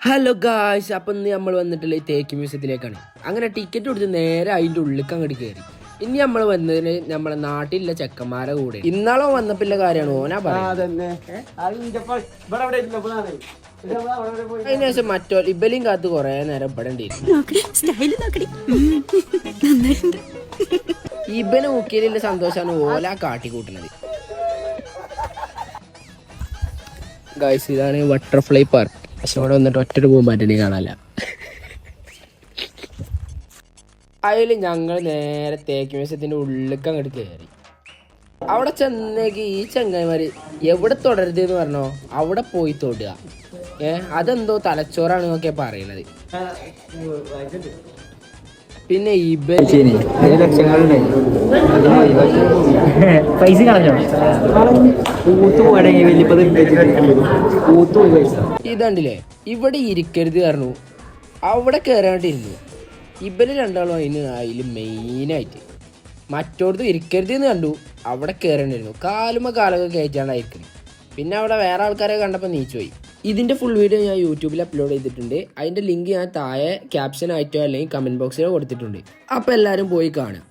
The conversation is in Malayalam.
ഹലോ ഗായ്സ്, അപ്പം ഇന്ന് നമ്മൾ വന്നിട്ടുള്ള ഈ തേക്ക് മ്യൂസിയത്തിലേക്കാണ്. അങ്ങനെ ടിക്കറ്റ് കൊടുത്ത് നേരെ അതിൻ്റെ ഉള്ളിലേക്ക് അങ്ങോട്ട് കയറി. ഇനി നമ്മൾ വന്നതിന് നമ്മളെ നാട്ടിലുള്ള ചെക്കന്മാരെ കൂടെ ഇന്നാളോ വന്നപ്പില്ല കാര്യമാണ് ഓനാ പറയുന്നത്. അതിനുശേഷം മറ്റോ ഇബലിയും കാത്ത് കുറെ നേരം ഇപ്പടേണ്ടിയിരുന്നു. ഇബന് മുക്കിയിലുള്ള സന്തോഷമാണ് ഓല കാട്ടിക്കൂട്ടുന്നത്. ഗായ്സ്, ഇതാണ് ബട്ടർഫ്ലൈ പാർക്ക്. പക്ഷെ ഇവിടെ വന്നിട്ട് ഒറ്റ പൂമ്പാറ്റനെ കാണാല്ല. അതിൽ ഞങ്ങൾ നേരെ തേക്ക് മ്യൂസിയത്തിൻ്റെ ഉള്ളിലേക്ക് അങ്ങോട്ട് കയറി. അവിടെ ചെന്നേക്ക് ഈ ചങ്ങായിമാര് എവിടെ തുടരുത് എന്ന് പറഞ്ഞോ അവിടെ പോയി തൊടുക. അതെന്തോ തലച്ചോറാണെന്നൊക്കെ പറയണത്. പിന്നെ പൈസ കളഞ്ഞോ ഇതണ്ടില്ലേ, ഇവിടെ ഇരിക്കരുത് പറഞ്ഞു അവിടെ കയറാണ്ടിരുന്നു. ഇവര് രണ്ടാളും അതിൽ മെയിനായിട്ട് മറ്റോടത്ത് ഇരിക്കരുത് എന്ന് കണ്ടു, അവിടെ കയറേണ്ടിരുന്നു. കാലുമ കാലൊക്കെ കയറ്റാണ്ടായിരിക്കണം. പിന്നെ അവിടെ വേറെ ആൾക്കാരെ കണ്ടപ്പോൾ നീച്ചു പോയി. ഇതിൻ്റെ ഫുൾ വീഡിയോ ഞാൻ യൂട്യൂബിൽ അപ്ലോഡ് ചെയ്തിട്ടുണ്ട്. അതിൻ്റെ ലിങ്ക് ഞാൻ താഴെ ക്യാപ്ഷൻ ആയിട്ടോ അല്ലെങ്കിൽ കമൻറ്റ് ബോക്സിലോ കൊടുത്തിട്ടുണ്ട്. അപ്പോൾ എല്ലാവരും പോയി കാണുക.